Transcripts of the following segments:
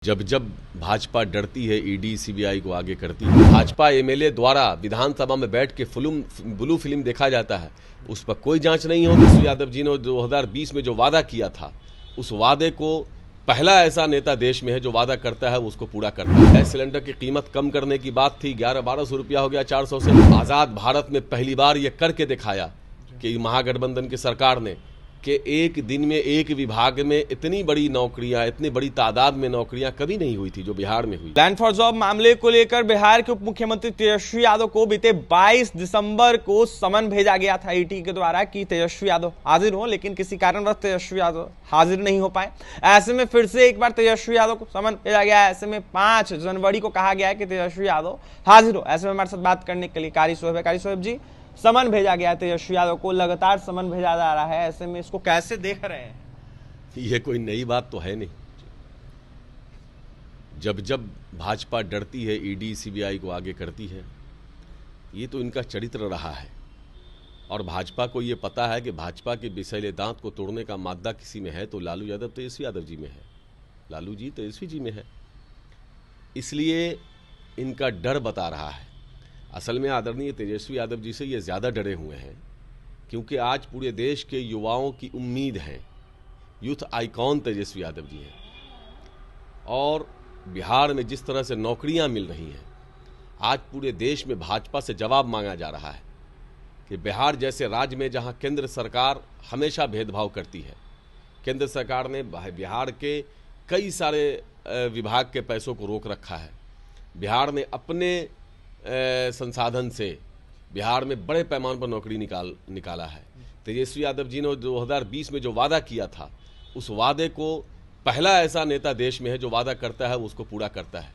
जब जब भाजपा डरती है ईडी सीबीआई को आगे करती है। भाजपा एमएलए द्वारा विधानसभा में बैठ के ब्लू फिल्म देखा जाता है, उस पर कोई जांच नहीं होगी। तेजस्वी यादव जी ने 2020 में जो वादा किया था, उस वादे को पहला ऐसा नेता देश में है जो वादा करता है उसको पूरा करता है। गैस सिलेंडर की कीमत कम करने की बात थी, 1100-1200 रुपया हो गया 400 से। आजाद भारत में पहली बार ये करके दिखाया कि महागठबंधन की सरकार ने कि एक दिन में एक विभाग में इतनी बड़ी नौकरियां, इतनी बड़ी तादाद में नौकरियां कभी नहीं हुई थी जो बिहार में हुई। लैंड फॉर जॉब मामले को लेकर बिहार के उप मुख्यमंत्री तेजस्वी यादव को बीते 22 दिसंबर को समन भेजा गया था ईडी के द्वारा कि तेजस्वी यादव हाजिर हो, लेकिन किसी कारणवश तेजस्वी यादव हाजिर नहीं हो पाए। ऐसे में फिर से एक बार तेजस्वी यादव को समन भेजा गया। ऐसे में 5 जनवरी को कहा गया है कि तेजस्वी यादव हाजिर हो। ऐसे में हमारे साथ बात करने के लिए कारी सोहेब जी, समन भेजा गया तेजस्वी यादव को, लगातार समन भेजा जा रहा है, ऐसे में इसको कैसे देख रहे हैं? ये कोई नई बात तो है नहीं। जब जब भाजपा डरती है ईडी सीबीआई को आगे करती है, ये तो इनका चरित्र रहा है। और भाजपा को ये पता है कि भाजपा के विषैले दांत को तोड़ने का मादा किसी में है तो लालू यादव तेजस्वी यादव जी में है, लालू जी तेजस्वी जी में है। इसलिए इनका डर बता रहा है। असल में आदरणीय तेजस्वी यादव जी से ये ज़्यादा डरे हुए हैं, क्योंकि आज पूरे देश के युवाओं की उम्मीद है, यूथ आइकॉन तेजस्वी यादव जी हैं। और बिहार में जिस तरह से नौकरियां मिल रही हैं, आज पूरे देश में भाजपा से जवाब मांगा जा रहा है कि बिहार जैसे राज्य में जहां केंद्र सरकार हमेशा भेदभाव करती है, केंद्र सरकार ने बिहार के कई सारे विभाग के पैसों को रोक रखा है। बिहार ने अपने संसाधन से बिहार में बड़े पैमाने पर नौकरी निकाला है। तेजस्वी यादव जी ने 2020 में जो वादा किया था, उस वादे को पहला ऐसा नेता देश में है जो वादा करता है उसको पूरा करता है,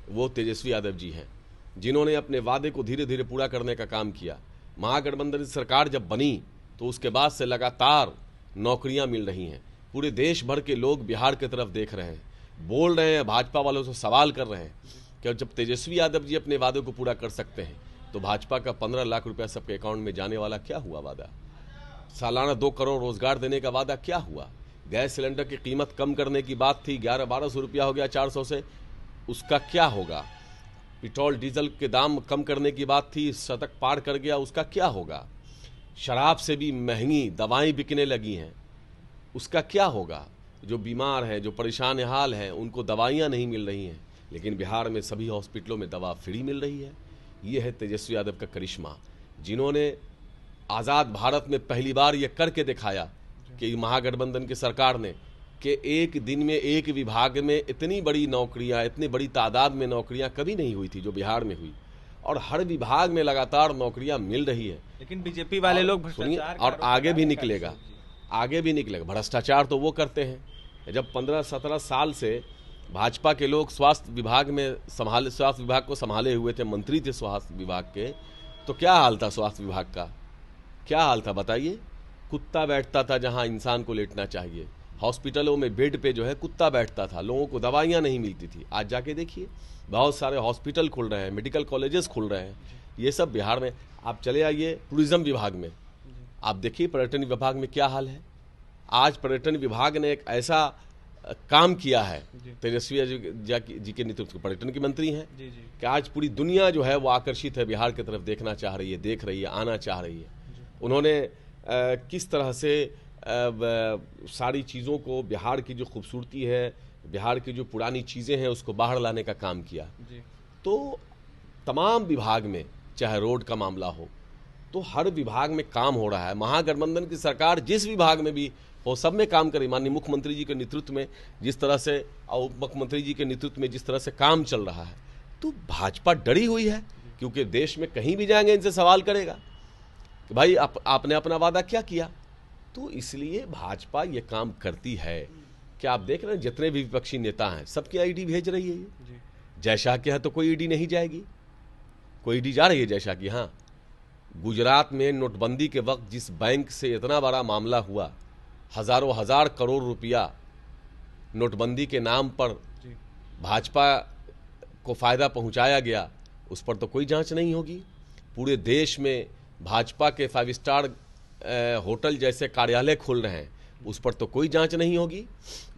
वो तेजस्वी यादव जी हैं, जिन्होंने अपने वादे को धीरे धीरे पूरा करने का काम किया। महागठबंधन की सरकार जब बनी तो उसके बाद से लगातार नौकरियां मिल रही हैं। पूरे देश भर के लोग बिहार की तरफ देख रहे हैं, बोल रहे हैं, भाजपा वालों से सवाल कर रहे हैं कि जब तेजस्वी यादव जी अपने वादे को पूरा कर सकते हैं तो भाजपा का 15 लाख रुपया सबके अकाउंट में जाने वाला क्या हुआ वादा? सालाना 2 करोड़ रोजगार देने का वादा क्या हुआ? गैस सिलेंडर की कीमत कम करने की बात थी, 1100-1200 रुपया हो गया 400 से, उसका क्या होगा? पेट्रोल डीजल के दाम कम करने की बात थी, शतक पार कर गया, उसका क्या होगा? शराब से भी महंगी दवाएं बिकने लगी हैं, उसका क्या होगा? जो बीमार हैं, जो परेशान हाल हैं, उनको दवाइयाँ नहीं मिल रही हैं, लेकिन बिहार में सभी हॉस्पिटलों में दवा फ्री मिल रही है। ये है तेजस्वी यादव का करिश्मा, जिन्होंने आज़ाद भारत में पहली बार ये करके दिखाया कि महागठबंधन की सरकार ने कि एक दिन में एक विभाग में इतनी बड़ी नौकरियां, इतनी बड़ी तादाद में नौकरियां कभी नहीं हुई थी जो बिहार में हुई। और हर विभाग में लगातार नौकरियां मिल रही है। लेकिन बीजेपी वाले लोग सुनिए, और आगे भी निकलेगा, आगे भी निकलेगा। भ्रष्टाचार तो वो करते हैं। जब 15-17 साल से भाजपा के लोग स्वास्थ्य विभाग को संभाले हुए थे, मंत्री थे स्वास्थ्य विभाग के, तो क्या हाल था स्वास्थ्य विभाग का? क्या हाल था बताइए? कुत्ता बैठता था जहां इंसान को लेटना चाहिए। हॉस्पिटलों में बेड पे जो है कुत्ता बैठता था, लोगों को दवाइयां नहीं मिलती थी। आज जाके देखिए, बहुत सारे हॉस्पिटल खुल रहे हैं, मेडिकल कॉलेजेस खुल रहे हैं। ये सब बिहार में। आप चले आइए टूरिज्म विभाग में, आप देखिए पर्यटन विभाग में क्या हाल है। आज पर्यटन विभाग ने एक ऐसा काम किया है, तेजस्वी जी के नेतृत्व में, पर्यटन की मंत्री हैं, कि आज पूरी दुनिया जो है वो आकर्षित है, बिहार की तरफ देखना चाह रही है, देख रही है, आना चाह रही है। उन्होंने किस तरह से सारी चीज़ों को, बिहार की जो खूबसूरती है, बिहार की जो पुरानी चीज़ें हैं, उसको बाहर लाने का काम किया। तो तमाम विभाग में, चाहे रोड का मामला हो, तो हर विभाग में काम हो रहा है। महागठबंधन की सरकार जिस विभाग में भी हो, सब में काम करे। माननीय मुख्यमंत्री जी के नेतृत्व में जिस तरह से, और उप मुख्यमंत्री जी के नेतृत्व में जिस तरह से काम चल रहा है, तो भाजपा डरी हुई है, क्योंकि देश में कहीं भी जाएंगे इनसे सवाल करेगा कि भाई आपने अपना वादा क्या किया। तो इसलिए भाजपा ये काम करती है कि आप देख रहे हैं जितने भी विपक्षी नेता हैं सबकी आईडी भेज रही है। ये जयशाह के यहाँ तो कोई ईडी नहीं जाएगी, कोई ईडी जा रही है जयशाह की? हाँ, गुजरात में नोटबंदी के वक्त जिस बैंक से इतना बड़ा मामला हुआ, हजारों हजार करोड़ रुपया नोटबंदी के नाम पर भाजपा को फायदा पहुंचाया गया, उस पर तो कोई जांच नहीं होगी। पूरे देश में भाजपा के 5 स्टार होटल जैसे कार्यालय खुल रहे हैं, उस पर तो कोई जांच नहीं होगी।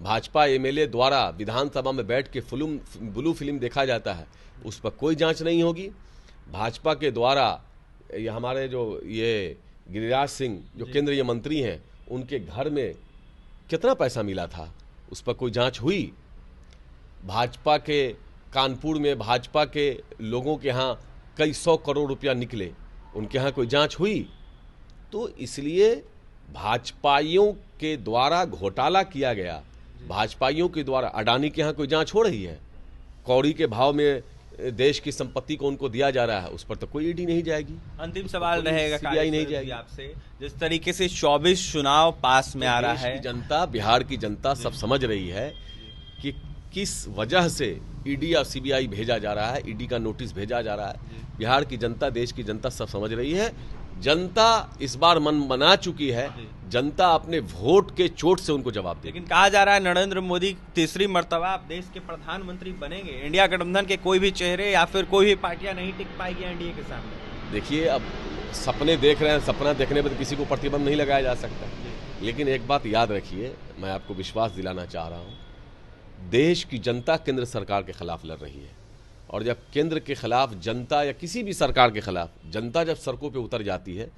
भाजपा एमएलए द्वारा विधानसभा में बैठ के ब्लू फिल्म देखा जाता है, उस पर कोई जांच नहीं होगी। भाजपा के द्वारा ये हमारे जो ये गिरिराज सिंह जो केंद्रीय मंत्री हैं, उनके घर में कितना पैसा मिला था, उस पर कोई जांच हुई। भाजपा के कानपुर में भाजपा के लोगों के यहाँ कई 100 करोड़ रुपया निकले, उनके यहाँ कोई जांच हुई? तो इसलिए भाजपाइयों के द्वारा घोटाला किया गया, भाजपाइयों के द्वारा अडानी के यहाँ कोई जांच हो रही है? कौड़ी के भाव में देश की संपत्ति को उनको दिया जा रहा है, उस पर तो कोई ईडी नहीं जाएगी। अंतिम सवाल रहेगा सीबीआई नहीं जाएगी आपसे, जिस तरीके से 24 चुनाव पास में आ रहा है, जनता, बिहार की जनता सब समझ रही है कि किस वजह से ईडी और सीबीआई भेजा जा रहा है, ईडी का नोटिस भेजा जा रहा है। बिहार की जनता, देश की जनता सब समझ रही है। जनता इस बार मन बना चुकी है, जनता अपने वोट के चोट से उनको जवाब दे। लेकिन कहा जा रहा है नरेंद्र मोदी तीसरी मर्तबा आप देश के प्रधानमंत्री बनेंगे, इंडिया गठबंधन के कोई भी चेहरे या फिर कोई भी पार्टियां नहीं टिक पाएगी एनडीए के सामने। देखिए, अब सपने देख रहे हैं, सपना देखने पर किसी को प्रतिबंध नहीं लगाया जा सकता, लेकिन एक बात याद रखिए, मैं आपको विश्वास दिलाना चाह रहा हूँ, देश की जनता केंद्र सरकार के खिलाफ लड़ रही है, और जब केंद्र के खिलाफ जनता या किसी भी सरकार के खिलाफ जनता जब सड़कों पे उतर जाती है,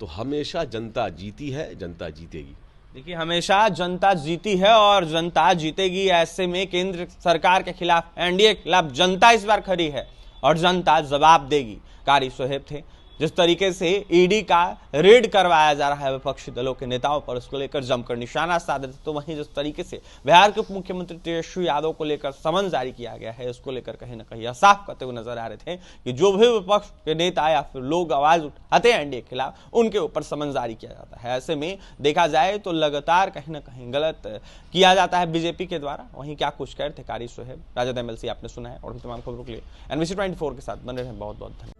तो हमेशा जनता जीती है, जनता जीतेगी। देखिए, हमेशा जनता जीती है और जनता जीतेगी। ऐसे में केंद्र सरकार के खिलाफ, एनडीए के खिलाफ जनता इस बार खड़ी है और जनता जवाब देगी। कारी सोहेब थे। जिस तरीके से ईडी का रेड करवाया जा रहा है विपक्षी दलों के नेताओं पर, उसको लेकर जमकर निशाना साधे थे, तो वहीं जिस तरीके से बिहार के उप मुख्यमंत्री तेजस्वी यादव को लेकर समन जारी किया गया है, उसको लेकर कहीं ना कहीं साफ करते हुए नजर आ रहे थे कि जो भी विपक्ष के नेता या फिर लोग आवाज उठाते हैं एनडीए के खिलाफ, उनके ऊपर समन जारी किया जाता है। ऐसे में देखा जाए तो लगातार कहीं ना कहीं गलत किया जाता है बीजेपी के द्वारा। वहीं क्या कुछ कह रहे थे कारी सोहेब, राजद एमएलसी, आपने सुना है। और भी तमाम खबरों के लिए NBC 24 के साथ बने रहें। बहुत बहुत धन्यवाद।